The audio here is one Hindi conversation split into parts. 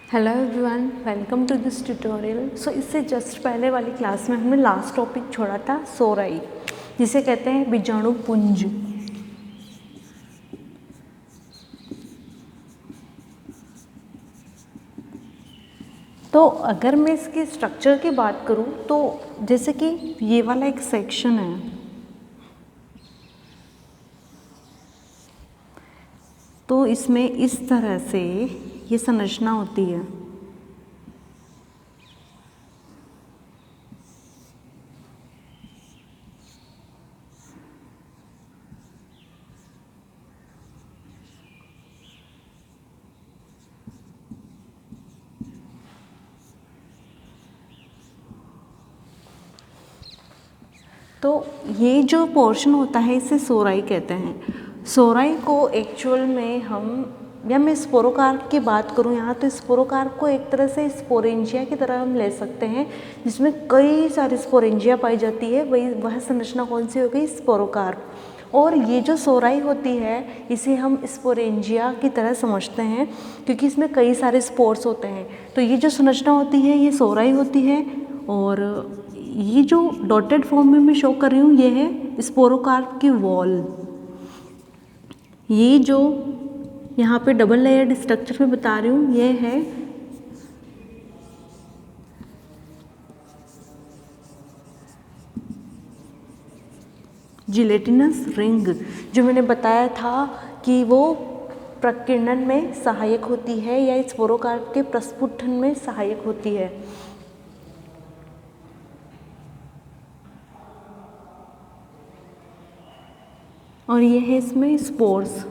Hello everyone, welcome to this tutorial. So इससे जस्ट पहले वाली क्लास में हमने लास्ट टॉपिक छोड़ा था सोराई, जिसे कहते हैं बीजाणु पुंज। तो अगर मैं इसके स्ट्रक्चर की बात करूं तो जैसे कि ये वाला एक सेक्शन है, तो इसमें इस तरह से ये संरचना होती है। तो ये जो पोर्शन होता है इसे सोराई कहते हैं। सोराई को एक्चुअल में या मैं स्पोरोकार्प की बात करूँ यहाँ, तो स्पोरोकार्प को एक तरह से स्पोरेंजिया की तरह हम ले सकते हैं, जिसमें कई सारी स्पोरेंजिया पाई जाती है। वह संरचना कौन सी हो गई? स्पोरोकार्प। और ये जो सोराई होती है इसे हम स्पोरेंजिया की तरह समझते हैं, क्योंकि इसमें कई सारे स्पोर्स होते हैं। तो ये जो संरचना होती है ये सोराई होती है। और ये जो डॉटेड फॉर्म में मैं शो कर रही हूँ ये है स्पोरोकार्प की वॉल। ये जो यहाँ पे डबल लेयर्ड स्ट्रक्चर में बता रही हूँ ये है जिलेटिनस रिंग, जो मैंने बताया था कि वो प्रकीर्णन में सहायक होती है या स्पोरोकार्प के प्रस्फुटन में सहायक होती है। और ये है इसमें स्पोर्स।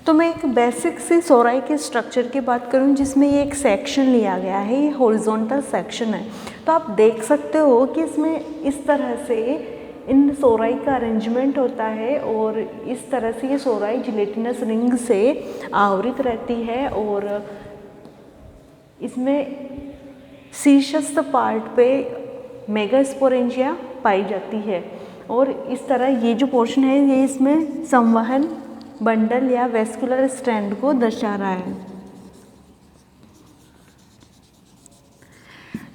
तो मैं एक बेसिक सी सोराई के स्ट्रक्चर की बात करूं, जिसमें ये एक सेक्शन लिया गया है, ये हॉरिजॉन्टल सेक्शन है। तो आप देख सकते हो कि इसमें इस तरह से इन सोराई का अरेंजमेंट होता है, और इस तरह से ये सोराई जिलेटिनस रिंग से आवृत रहती है। और इसमें शीर्षस्थ पार्ट पे मेगास्पोरेंजिया पाई जाती है। और इस तरह ये जो पोर्शन है ये इसमें संवहन बंडल या वेस्कुलर स्ट्रैंड को दर्शा रहा है।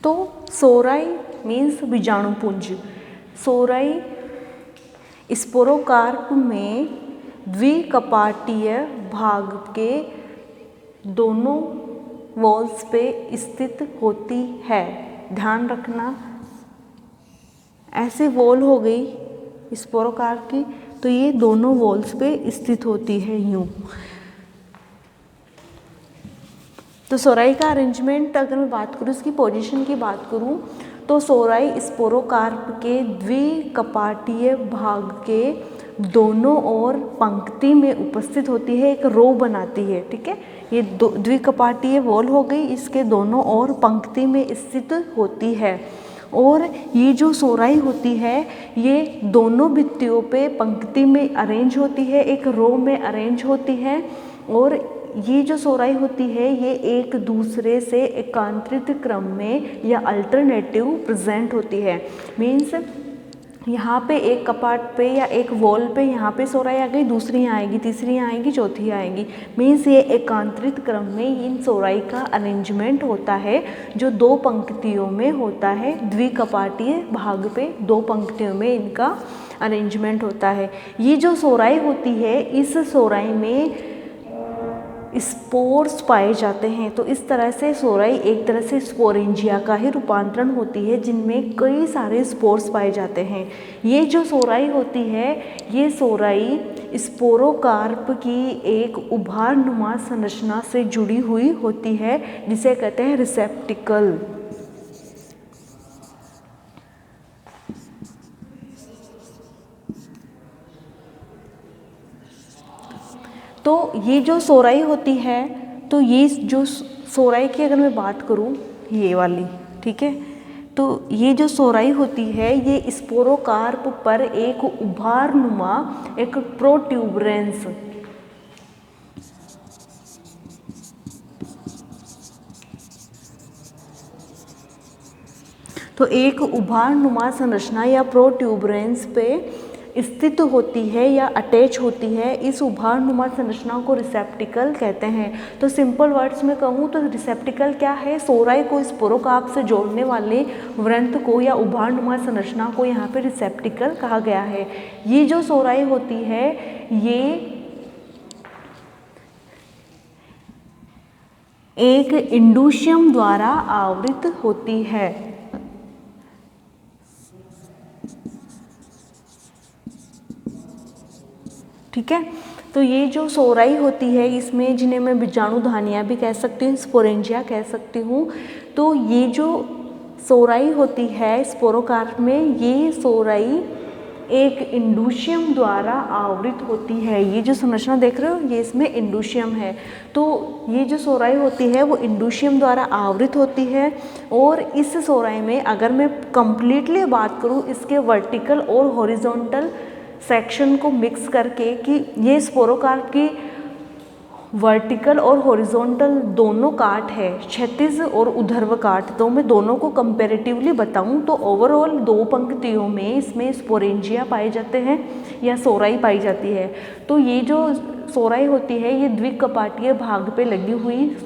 तो सोराई मीन्स बीजाणुपुंज। सोराई स्पोरोकार्प में द्विकपाटीय भाग के दोनों वॉल्स पे स्थित होती है। ध्यान रखना, ऐसे वॉल हो गई स्पोरोकार्प की, तो ये दोनों वॉल्स पे स्थित होती है यूं। तो सोराई का अरेंजमेंट अगर मैं बात करूँ, इसकी पोजीशन की बात करूँ, तो सोराई स्पोरोकार्प के द्विकपाटीय भाग के दोनों ओर पंक्ति में उपस्थित होती है, एक रो बनाती है। ठीक है, ये द्विकपाटीय वॉल हो गई, इसके दोनों ओर पंक्ति में स्थित होती है। और ये जो सोराई होती है ये दोनों भित्तियों पे पंक्ति में अरेंज होती है, एक रो में अरेंज होती है। और ये जो सोराई होती है ये एक दूसरे से एकांतरित क्रम में या अल्टरनेटिव प्रेजेंट होती है। मीन्स यहाँ पे एक कपाट पे या एक वॉल पे यहाँ पे सोराई आ गई, दूसरी यहाँ आएगी, तीसरी यहाँ आएगी, चौथी आएगी। मीन्स ये एकांतरित क्रम में इन सोराई का अरेंजमेंट होता है, जो दो पंक्तियों में होता है। द्विकपाटीय भाग पे दो पंक्तियों में इनका अरेंजमेंट होता है। ये जो सोराई होती है इस सोराई में स्पोर्स पाए जाते हैं। तो इस तरह से सोराई एक तरह से स्पोरेंजिया का ही रूपांतरण होती है, जिनमें कई सारे स्पोर्स पाए जाते हैं। ये जो सोराई होती है ये सोराई स्पोरोकार्प की एक उभारनुमा संरचना से जुड़ी हुई होती है, जिसे कहते हैं रिसेप्टिकल। तो ये जो सोराई होती है, तो ये जो सोराई की अगर मैं बात करूँ ये वाली, ठीक है, तो ये जो सोराई होती है ये स्पोरोकार्प पर एक उभारनुमा एक प्रोट्यूबरेंस, तो एक उभारनुमा संरचना या प्रोट्यूबरेंस पे स्थित होती है या अटैच होती है, इस उभारनुमा संरचना को रिसेप्टिकल कहते हैं। तो सिंपल वर्ड्स में कहूँ तो रिसेप्टिकल क्या है, सोराई को स्पोरोकार्प से जोड़ने वाले वृंत को या उभारनुमा संरचना को यहाँ पे रिसेप्टिकल कहा गया है। ये जो सोराई होती है ये एक इंडूशियम द्वारा आवृत होती है। ठीक है, तो ये जो सोराई होती है इसमें, जिन्हें मैं बीजाणुधानियाँ भी कह सकती हूँ, स्पोरेंजिया कह सकती हूँ, तो ये जो सोराई होती है स्पोरोकार्प में, ये सोराई एक इंडूशियम द्वारा आवृत होती है। ये जो संरचना देख रहे हो ये इसमें इंडूशियम है। तो ये जो सोराई होती है वो इंडूशियम द्वारा आवृत होती है। और इस सोराई में अगर मैं कंप्लीटली बात करूँ इसके वर्टिकल और हॉरिजॉन्टल सेक्शन को मिक्स करके, कि ये स्पोरोकार्प की वर्टिकल और हॉरिजॉन्टल दोनों काट है, क्षैतिज और ऊर्ध्व काट, तो मैं दोनों को कंपैरेटिवली बताऊं तो ओवरऑल 2 पंक्तियों में इसमें स्पोरेंजिया पाए जाते हैं या सोराई पाई जाती है। तो ये जो सोराई होती है ये द्विकपाटीय भाग पे लगी हुई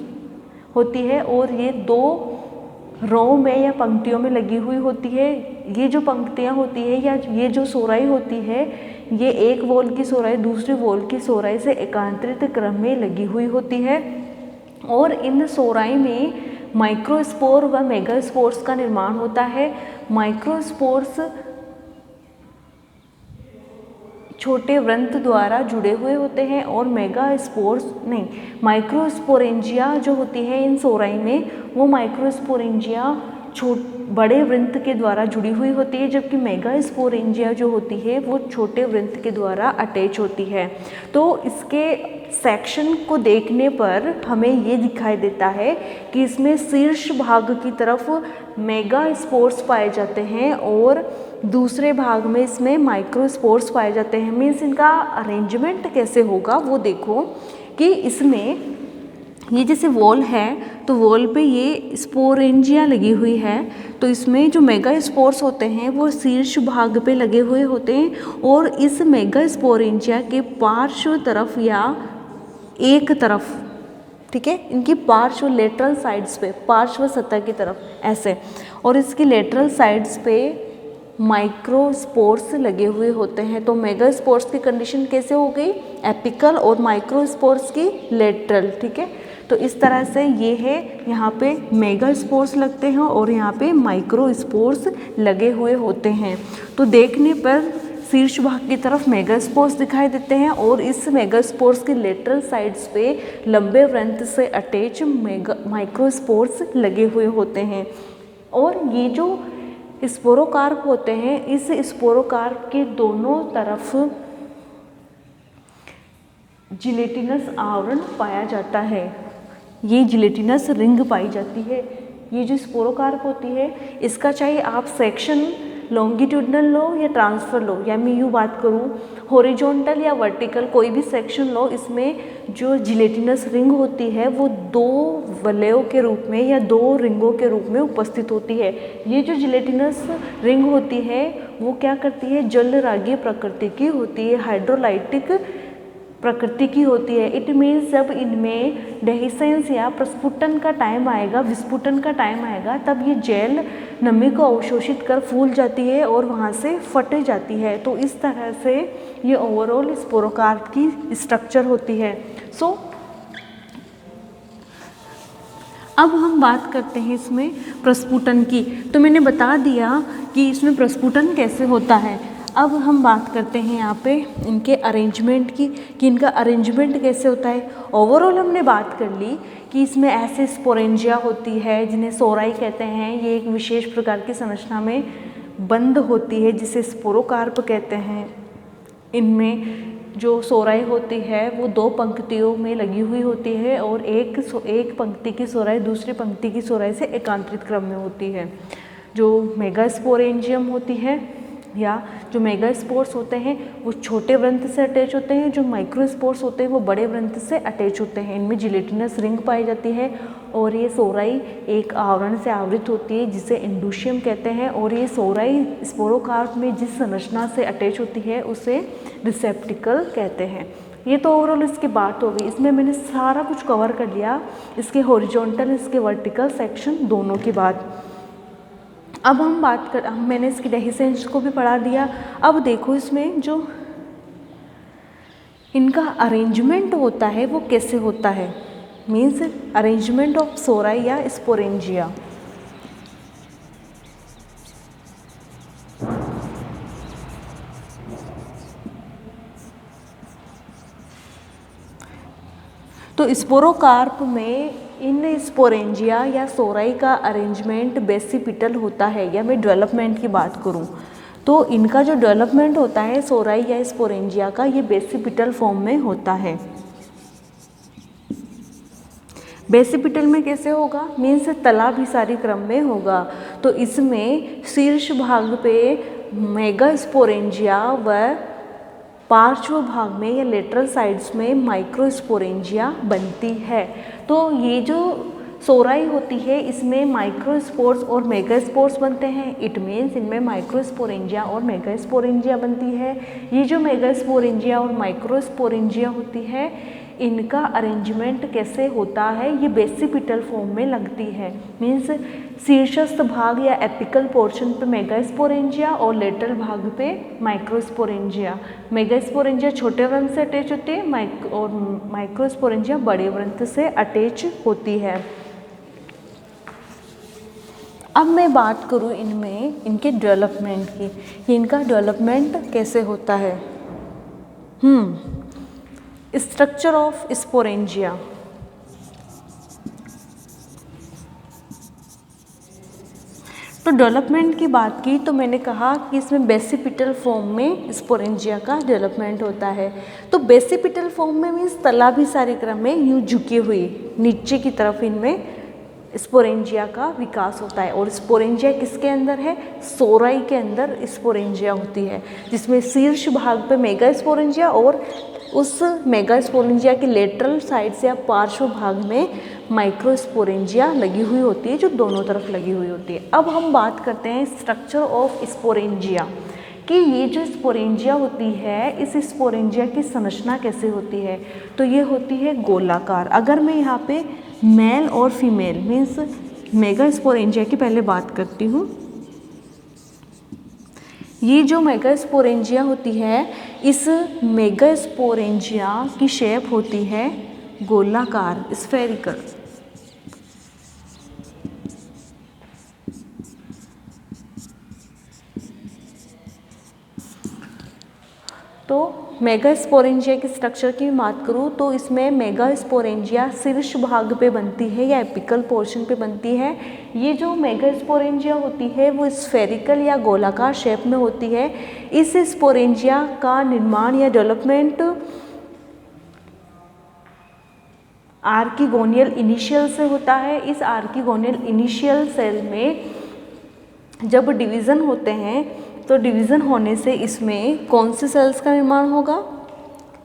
होती है और ये 2 रो में या पंक्तियों में लगी हुई होती है। ये जो पंक्तियाँ होती है या ये जो सोराई होती है ये एक वॉल की सोराई दूसरी वॉल की सोराई से एकांतरित क्रम में लगी हुई होती है। और इन सोराई में माइक्रोस्पोर व मेगास्पोर्स का निर्माण होता है। माइक्रोस्पोर्स छोटे वृंत द्वारा जुड़े हुए होते हैं और माइक्रोस्पोरेंजिया जो होती है इन सोराई में, वो माइक्रोस्पोरेंजिया बड़े वृंत के द्वारा जुड़ी हुई होती है, जबकि मेगास्पोरेंजिया जो होती है वो छोटे वृंत के द्वारा अटैच होती है। तो इसके सेक्शन को देखने पर हमें ये दिखाई देता है कि इसमें शीर्ष भाग की तरफ मेगास्पोर्स पाए जाते हैं और दूसरे भाग में इसमें माइक्रोस्पोर्स पाए जाते हैं। मीन्स इनका अरेंजमेंट कैसे होगा वो देखो कि इसमें ये जैसे वॉल है तो वॉल पे ये स्पोरेंजिया लगी हुई है, तो इसमें जो मेगास्पोर्स होते हैं वो शीर्ष भाग पे लगे हुए होते हैं और इस मेगास्पोरेंजिया के पार्श्व तरफ या एक तरफ, ठीक है, इनकी पार्श्व लेटरल साइड्स पे, पार्श्व सतह की तरफ ऐसे, और इसकी लेटरल साइड्स पे माइक्रोस्पोर्स लगे हुए होते हैं। तो मेगास्पोर्स की कंडीशन कैसे हो गई, एपिकल, और माइक्रोस्पोर्स की लेटरल। ठीक है, तो इस तरह से ये है, यहाँ पे मेगास्पोर्स लगते हैं और यहाँ पे माइक्रोस्पोर्स लगे हुए होते हैं। तो देखने पर शीर्ष भाग की तरफ मेगास्पोर्स दिखाई देते हैं और इस मेगास्पोर्स की लेटरल साइड्स पे लंबे वृंत से अटैच माइक्रोस्पोर्स लगे हुए होते हैं। और ये जो स्पोरोकार्प होते हैं, इस स्पोरोकार्प के दोनों तरफ जिलेटिनस आवरण पाया जाता है, ये जिलेटिनस रिंग पाई जाती है। ये जो स्पोरोकार्प होती है इसका चाहे आप सेक्शन लॉन्गिट्यूडनल लो या ट्रांसफ़र लो, या मैं यूँ बात करूँ हॉरिजॉन्टल या वर्टिकल कोई भी सेक्शन लो, इसमें जो जिलेटिनस रिंग होती है वो 2 वलयों के रूप में या 2 रिंगों के रूप में उपस्थित होती है। ये जो जिलेटिनस रिंग होती है वो क्या करती है, जलरागीय प्रकृति की होती है, हाइड्रोलाइटिक प्रकृति की होती है। इट मीन्स जब इनमें डेहिसेंस या प्रस्फुटन का टाइम आएगा, विस्फुटन का टाइम आएगा, तब ये जेल नमी को अवशोषित कर फूल जाती है और वहाँ से फट जाती है। तो इस तरह से ये ओवरऑल स्पोरोकार्प की स्ट्रक्चर होती है। सो अब हम बात करते हैं इसमें प्रस्फुटन की। तो मैंने बता दिया कि इसमें प्रस्फुटन कैसे होता है। अब हम बात करते हैं यहाँ पे इनके अरेंजमेंट की, कि इनका अरेंजमेंट कैसे होता है। ओवरऑल हमने बात कर ली कि इसमें ऐसे स्पोरेंजिया होती है जिन्हें सोराई कहते हैं, ये एक विशेष प्रकार की संरचना में बंद होती है जिसे स्पोरोकार्प कहते हैं। इनमें जो सोराई होती है वो 2 पंक्तियों में लगी हुई होती है और एक पंक्ति की सोराई दूसरी पंक्ति की सोराई से एकांतरित क्रम में होती है। जो मेगास्पोरेंजियम होती है या जो मेगास्पोर्स होते हैं वो छोटे वृंत से अटैच होते हैं, जो माइक्रोस्पोर्स होते हैं वो बड़े वृंत से अटैच होते हैं। इनमें जिलेटिनस रिंग पाई जाती है और ये सोराई एक आवरण से आवृत होती है जिसे इंडोशियम कहते हैं, और ये सोराई स्पोरोकार्प में जिस संरचना से अटैच होती है उसे रिसेप्टिकल कहते हैं। ये तो ओवरऑल इसकी बात हो गई। इसमें मैंने सारा कुछ कवर कर लिया, इसके हॉरिजॉन्टल इसके वर्टिकल सेक्शन दोनों की बात। अब मैंने इसकी डेहिसेंस को भी पढ़ा दिया। अब देखो इसमें जो इनका अरेंजमेंट होता है वो कैसे होता है, मीन्स अरेंजमेंट ऑफ सोराई या स्पोरेंजिया। तो स्पोरोकार्प में इन स्पोरेंजिया या सोराई का अरेंजमेंट बेसिपिटल होता है, या मैं डेवलपमेंट की बात करूं तो इनका जो डेवलपमेंट होता है सोराई या स्पोरेंजिया का, ये बेसिपिटल फॉर्म में होता है। बेसिपिटल में कैसे होगा, मीन्स तलाभिसारी क्रम में होगा। तो इसमें शीर्ष भाग पे मेगास्पोरेंजिया व पार्श्व भाग में या लेटरल साइड्स में माइक्रोस्पोरेंजिया बनती है। तो ये जो सोराई होती है इसमें माइक्रोस्पोर्स और मेगास्पोर्स बनते हैं। इट मीन्स इनमें माइक्रोस्पोरेंजिया और मेगास्पोरेंजिया बनती है। ये जो मेगास्पोरेंजिया और माइक्रोस्पोरेंजिया होती है इनका अरेंजमेंट कैसे होता है, ये बेसिपिटल फॉर्म में लगती है। मीन्स शीर्षस्थ भाग या एपिकल पोर्शन पे मेगास्पोरेंजिया और लेटरल भाग पे माइक्रोस्पोरेंजिया। मेगास्पोरेंजिया छोटे वृंत से अटैच होती है और माइक्रोस्पोरेंजिया बड़े वृंत से अटैच होती है। अब मैं बात करूँ इनमें इनके डेवलपमेंट की, ये इनका डेवलपमेंट कैसे होता है। Structure of sporangia. तो डेवलपमेंट की बात की तो मैंने कहा कि इसमें बेसिपिटल फॉर्म में स्पोरेंजिया का डेवलपमेंट होता है। तो बेसिपिटल फॉर्म में मीन्स तलाभिसारी क्रम में यूँ झुकी हुई नीचे की तरफ इनमें स्पोरेंजिया का विकास होता है। और स्पोरेंजिया किसके अंदर है, सोराई के अंदर स्पोरेंजिया होती है, जिसमें शीर्ष भाग पे मेगास्पोरेंजिया और उस मेगास्पोरेंजिया के लेटरल साइड से या पार्श्व भाग में माइक्रोस्पोरेंजिया लगी हुई होती है, जो दोनों तरफ लगी हुई होती है। अब हम बात करते हैं स्ट्रक्चर ऑफ स्पोरेंजिया कि ये जो स्पोरेंजिया होती है इस स्पोरेंजिया की संरचना कैसे होती है। तो ये होती है गोलाकार। अगर मैं यहाँ पे मेल और फीमेल मीन्स मेगास्पोरेंजिया की पहले बात करती हूँ। ये जो मेगास्पोरेंजिया होती है इस मेगास्पोरेंजिया की शेप होती है गोलाकार, स्फेरिकल। तो मेगास्पोरेंजिया के स्ट्रक्चर की बात करूँ तो इसमें मेगास्पोरेंजिया शीर्ष भाग पे बनती है या एपिकल पोर्शन पे बनती है। ये जो मेगास्पोरेंजिया होती है वो स्फेरिकल या गोलाकार शेप में होती है। इस स्पोरेंजिया का निर्माण या डेवलपमेंट आर्किगोनियल इनिशियल से होता है। इस आर्किगोनियल इनिशियल सेल में जब डिवीज़न होते हैं तो डिवीज़न होने से इसमें कौन से सेल्स का निर्माण होगा,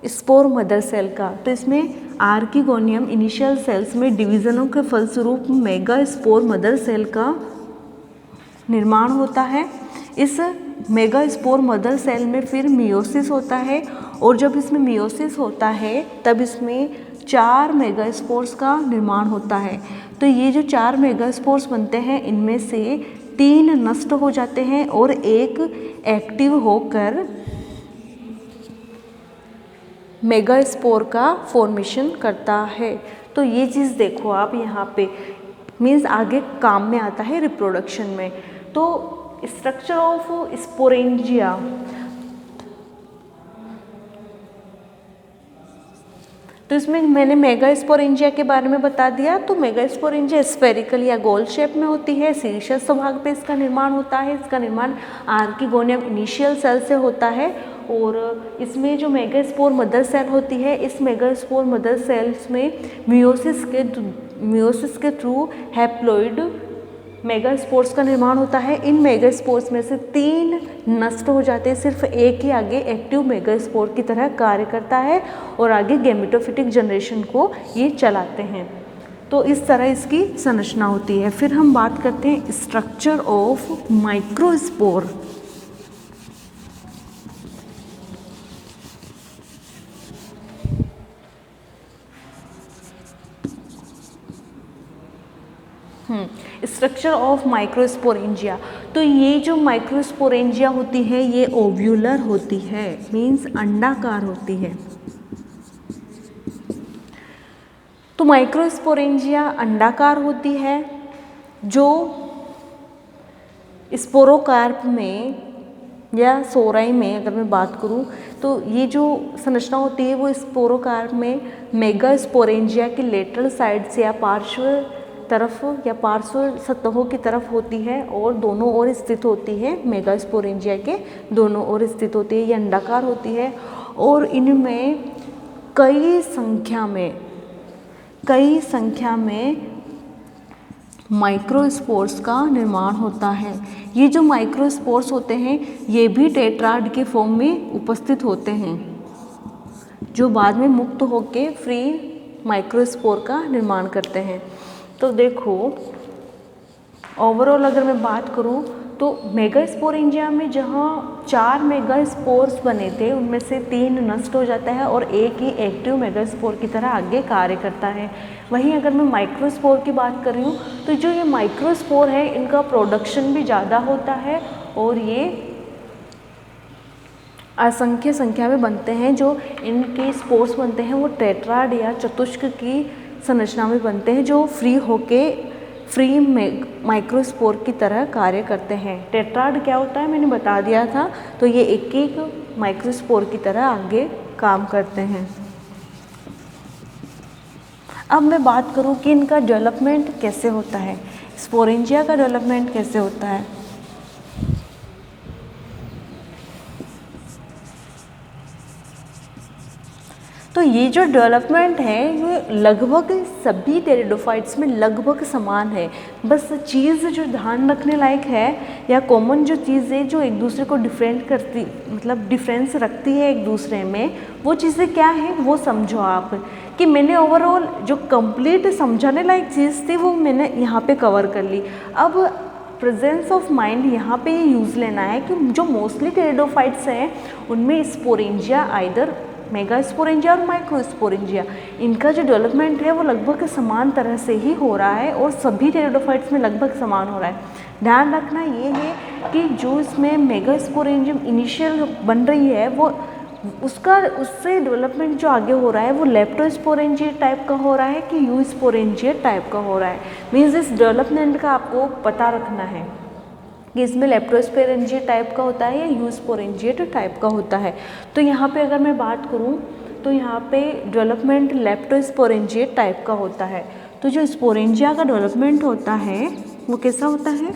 स्पोर मदर सेल का। तो इसमें आर्किगोनियम इनिशियल सेल्स में डिवीज़नों के फलस्वरूप मेगा स्पोर मदर सेल का निर्माण होता है। इस मेगा स्पोर मदर सेल में फिर मियोसिस होता है, और जब इसमें मियोसिस होता है तब इसमें 4 मेगास्पोर्स का निर्माण होता है। तो ये जो 4 मेगास्पोर्स बनते हैं इनमें से 3 नष्ट हो जाते हैं और एक एक्टिव होकर मेगास्पोर का फॉर्मेशन करता है। तो ये चीज़ देखो आप यहाँ पे, मीन्स आगे काम में आता है रिप्रोडक्शन में। तो स्ट्रक्चर ऑफ स्पोरेंजिया, तो इसमें मैंने मेगास्पोरेंजिया के बारे में बता दिया। तो मेगास्पोरेंजिया स्फेरिकल या गोल शेप में होती है, शीर्षस्थ भाग पे इसका निर्माण होता है। इसका निर्माण आर्किगोनियम इनिशियल सेल से होता है, और इसमें जो मेगास्पोर मदर सेल होती है इस मेगास्पोर मदर सेल्स में मियोसिस के थ्रू हैप्लॉइड मेगास्पोर्स का निर्माण होता है। इन मेगास्पोर्स में से 3 नष्ट हो जाते हैं, सिर्फ एक ही आगे एक्टिव मेगास्पोर की तरह कार्य करता है और आगे गैमेटोफिटिक जनरेशन को ये चलाते हैं। तो इस तरह इसकी संरचना होती है। फिर हम बात करते हैं structure of microspore. Structure of microsporangia. तो ये जो माइक्रोस्पोरेंजिया होती है ये ओव्यूलर होती है, मीन्स अंडाकार होती है। तो माइक्रोस्पोरेंजिया अंडाकार होती है, जो स्पोरोकार्प में या सोराई में अगर मैं बात करूं तो ये जो संरचना होती है वो स्पोरोकार्प में मेगास्पोरेंजिया के लेटरल साइड से या पार्श्व तरफ या पार्श्व सतहों की तरफ होती है और दोनों ओर स्थित होती है। मेगास्पोरेंजिया के दोनों ओर स्थित होती है, ये अंडाकार होती है और इनमें कई संख्या में माइक्रोस्पोर्स का निर्माण होता है। ये जो माइक्रोस्पोर्स होते हैं ये भी टेट्राड के फॉर्म में उपस्थित होते हैं, जो बाद में मुक्त होकर फ्री माइक्रोस्पोर का निर्माण करते हैं। तो देखो ओवरऑल अगर मैं बात करूं तो मेगास्पोरेंजिया में जहां 4 मेगास्पोर्स बने थे उनमें से 3 नष्ट हो जाता है और एक ही एक्टिव मेगास्पोर की तरह आगे कार्य करता है। वहीं अगर मैं माइक्रोस्पोर की बात कर रही हूँ तो जो ये माइक्रोस्पोर है इनका प्रोडक्शन भी ज़्यादा होता है और ये असंख्य संख्या में बनते हैं। जो इनके स्पोर्स बनते हैं वो टेट्राड या चतुष्क की संरचना में बनते हैं, जो फ्री माइक्रोस्पोर की तरह कार्य करते हैं। टेट्राड क्या होता है मैंने बता दिया था, तो ये एक एक माइक्रोस्पोर की तरह आगे काम करते हैं। अब मैं बात करूं कि इनका डेवलपमेंट कैसे होता है, स्पोरेंजिया का डेवलपमेंट कैसे होता है। तो ये जो डेवलपमेंट है ये लगभग सभी टेरिडोफाइट्स में लगभग समान है। बस चीज़ जो ध्यान रखने लायक है या कॉमन जो चीज़ है जो एक दूसरे को डिफरेंस रखती है एक दूसरे में, वो चीज़ें क्या है वो समझो आप। कि मैंने ओवरऑल जो कंप्लीट समझाने लायक चीज़ थी वो मैंने यहाँ पे कवर कर ली। अब प्रेजेंस ऑफ माइंड यहाँ पे ये यूज़ लेना है कि जो मोस्टली टेरिडोफाइट्स हैं उनमें स्पोरेंजिया आइदर मेगास्पोरेंजिया और माइक्रोस्पोरेंजिया, इनका जो डेवलपमेंट है वो लगभग समान तरह से ही हो रहा है और सभी टेरिडोफाइट्स में लगभग समान हो रहा है। ध्यान रखना ये है कि जो इसमें मेगास्पोरेंजियम इनिशियल बन रही है वो उससे डेवलपमेंट जो आगे हो रहा है वो लेप्टोस्पोरेंजिया टाइप का हो रहा है कि यूस्पोरेंजिया टाइप का हो रहा है। मीन्स इस डेवलपमेंट का आपको पता रखना है कि इसमें लेप्टोस्पोरेंजिया टाइप का होता है या यूस्पोरेंजिया टाइप का होता है। तो यहाँ पे अगर मैं बात करूँ तो यहाँ पे डेवलपमेंट लेप्टोस्पोरेंजिया टाइप का होता है। तो जो स्पोरेंजिया का डेवलपमेंट होता है वो कैसा होता है,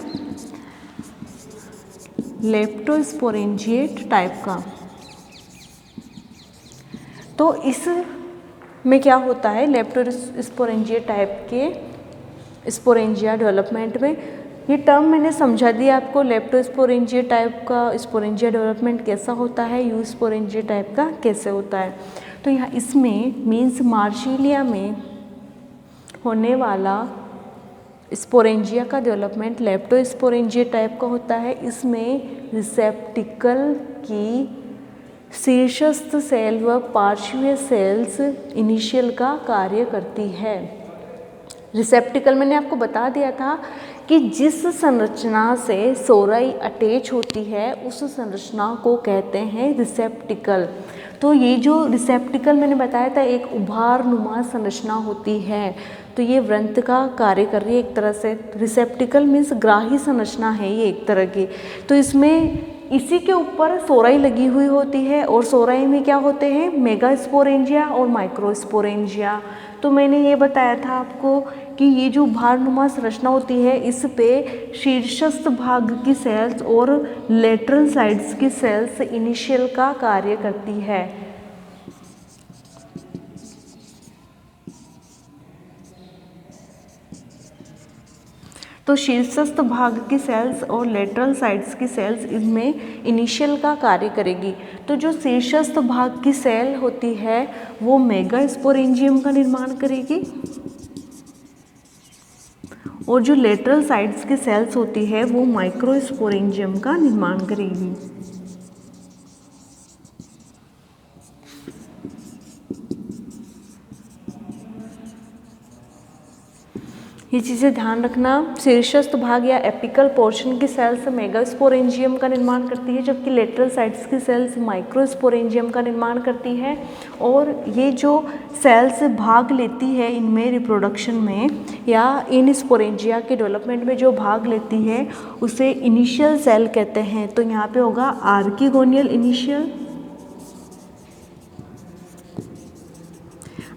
लेप्टोस्पोरेंजिया टाइप का। तो इस में क्या होता है, लेप्टोस्पोरेंजिया टाइप के स्पोरेंजिया डेवलपमेंट में, ये टर्म मैंने समझा दिया आपको। लेप्टोस्पोरेंजिया टाइप का स्पोरेंजिया डेवलपमेंट कैसा होता है, यूस्पोरेंजिया टाइप का कैसे होता है। तो यहाँ इसमें मीन्स मार्शिलिया में होने वाला स्पोरेंजिया का डेवलपमेंट लेप्टोस्पोरेंजिया टाइप का होता है। इसमें रिसेप्टिकल की शीर्षस्थ सेल व पार्श्वीय सेल्स इनिशियल का कार्य करती है। रिसेप्टिकल मैंने आपको बता दिया था कि जिस संरचना से सोराई अटैच होती है उस संरचना को कहते हैं रिसेप्टिकल। तो ये जो रिसेप्टिकल मैंने बताया था एक उभार नुमा संरचना होती है, तो ये वृंत का कार्य कर रही है एक तरह से। रिसेप्टिकल मीन्स ग्राही संरचना है ये एक तरह की। तो इसमें इसी के ऊपर सोराई लगी हुई होती है और सोराई में क्या होते हैं, मेगास्पोरेंजिया और माइक्रोस्पोरेंजिया। तो मैंने ये बताया था आपको कि ये जो भारनुमा संरचना होती है इस पे शीर्षस्थ भाग की सेल्स और लेटरल साइड्स की सेल्स इनिशियल का कार्य करती है। तो शीर्षस्थ भाग की सेल्स और लेटरल साइड्स की सेल्स इनमें इनिशियल का कार्य करेगी। तो जो शीर्षस्थ भाग की सेल होती है वो मेगास्पोरेंजियम का निर्माण करेगी और जो लेटरल साइड्स की सेल्स होती है वो माइक्रोस्पोरेंजियम का निर्माण करेगी। ये चीज़ें ध्यान रखना। शीर्षस्थ भाग या एपिकल पोर्शन की सेल्स मेगास्पोरेंजियम का निर्माण करती है, जबकि लेटरल साइड्स की सेल्स माइक्रोस्पोरेंजियम का निर्माण करती है। और ये जो सेल्स भाग लेती है इनमें रिप्रोडक्शन में या इन स्पोरेंजिया के डेवलपमेंट में जो भाग लेती है उसे इनिशियल सेल कहते हैं। तो यहाँ पे होगा आर्किगोनियल इनिशियल।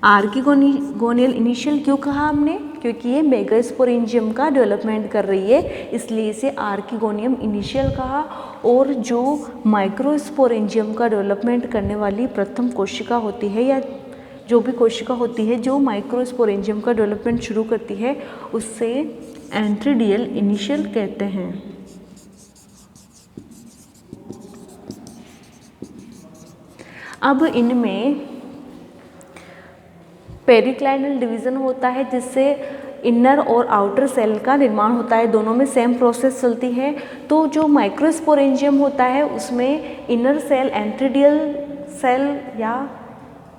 आर्किगोनियल इनिशियल क्यों कहा हमने? क्योंकि ये मेगास्पोरेंजियम का डेवलपमेंट कर रही है, इसलिए इसे आर्किगोनियम इनिशियल कहा। और जो माइक्रोस्पोरेंजियम का डेवलपमेंट करने वाली प्रथम कोशिका होती है या जो भी कोशिका होती है जो माइक्रोस्पोरेंजियम का डेवलपमेंट शुरू करती है उससे एंट्रीडियल इनिशियल कहते हैं। अब इनमें पेरिक्लाइनल डिवीज़न होता है जिससे इनर और आउटर सेल का निर्माण होता है, दोनों में सेम प्रोसेस चलती है। तो जो माइक्रोस्पोरेंजियम होता है उसमें इनर सेल एंट्रीडियल सेल या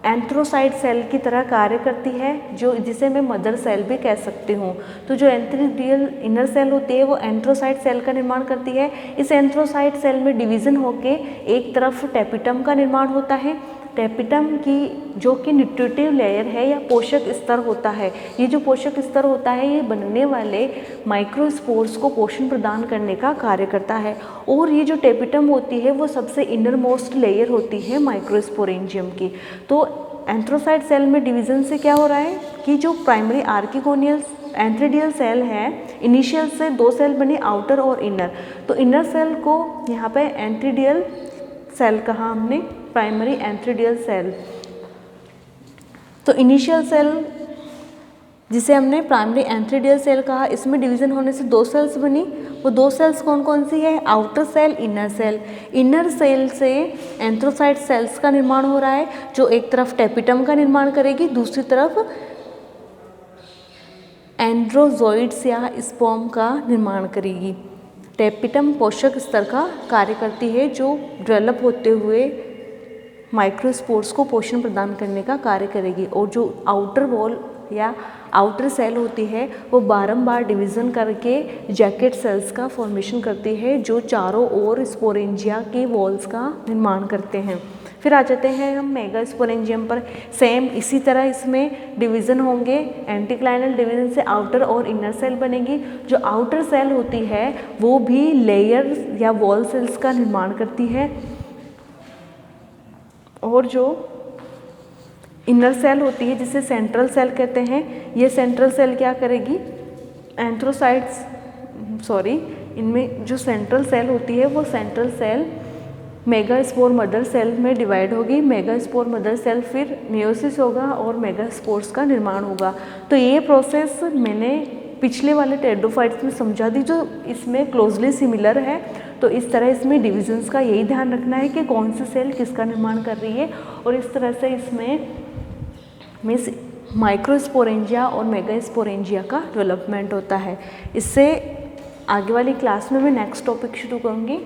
एंथ्रोसाइड सेल की तरह कार्य करती है, जो जिसे मैं मदर सेल भी कह सकती हूँ। तो जो एंट्रीडियल इनर सेल होती है वो एंथ्रोसाइड सेल का निर्माण करती है। इस एंथ्रोसाइड सेल में डिवीज़न होके एक तरफ टेपिटम का निर्माण होता है। टेपिटम की जो कि न्यूट्रिटिव लेयर है या पोषक स्तर होता है, ये जो पोषक स्तर होता है ये बनने वाले माइक्रोस्पोर्स को पोषण प्रदान करने का कार्य करता है। और ये जो टेपिटम होती है वो सबसे इनर मोस्ट लेयर होती है माइक्रोस्पोरेंजियम की। तो एंथ्रोसाइड सेल में डिवीज़न से क्या हो रहा है कि जो प्राइमरी आर्किगोनियल एंथ्रीडियल सेल है, इनिशियल से दो सेल बने आउटर और इनर। तो इनर सेल को यहाँ पे एंथ्रीडियल सेल कहा हमने, प्राइमरी एंथ्रीडियल सेल। तो इनिशियल सेल जिसे हमने प्राइमरी एंथ्रीडियल सेल कहा, इसमें डिवीज़न होने से दो सेल्स बनी। वो दो सेल्स कौन कौन सी है? Outer cell, inner cell. Inner cell से एंथ्रोसाइड सेल्स का निर्माण हो रहा है जो एक तरफ टेपिटम का निर्माण करेगी, दूसरी तरफ एंड्रोजोइड्स या स्पर्म का निर्माण करेगी। टेपिटम पोषक स्तर का कार्य करती है जो डेवलप होते हुए माइक्रोस्पोर्स को पोषण प्रदान करने का कार्य करेगी। और जो आउटर वॉल या आउटर सेल होती है वो बारंबार डिवीज़न करके जैकेट सेल्स का फॉर्मेशन करती है जो चारों ओर स्पोरेंजिया के वॉल्स का निर्माण करते हैं। फिर आ जाते हैं हम मेगास्पोरेंजियम पर। सेम इसी तरह इसमें डिवीज़न होंगे, एंटीक्लाइनल डिवीज़न से आउटर और इनर सेल बनेगी। जो आउटर सेल होती है वो भी लेयर या वॉल सेल्स का निर्माण करती है। और जो इनर सेल होती है जिसे सेंट्रल सेल कहते हैं, ये सेंट्रल सेल क्या करेगी? इनमें जो सेंट्रल सेल होती है वो central cell megaspore mother cell में डिवाइड होगी। मेगास्पोर मदर सेल फिर मेयोसिस होगा और मेगास्पोर्स का निर्माण होगा। तो ये प्रोसेस मैंने पिछले वाले टेरिडोफाइट्स में समझा दी जो इसमें क्लोजली सिमिलर है। तो इस तरह इसमें डिविजन्स का यही ध्यान रखना है कि कौन सी सेल किसका निर्माण कर रही है। और इस तरह से इसमें मीन्स माइक्रोस्पोरेंजिया और मेगास्पोरेंजिया का डेवलपमेंट होता है। इससे आगे वाली क्लास में मैं नेक्स्ट टॉपिक शुरू करूँगी।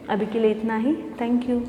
अभी के लिए इतना ही। Thank you.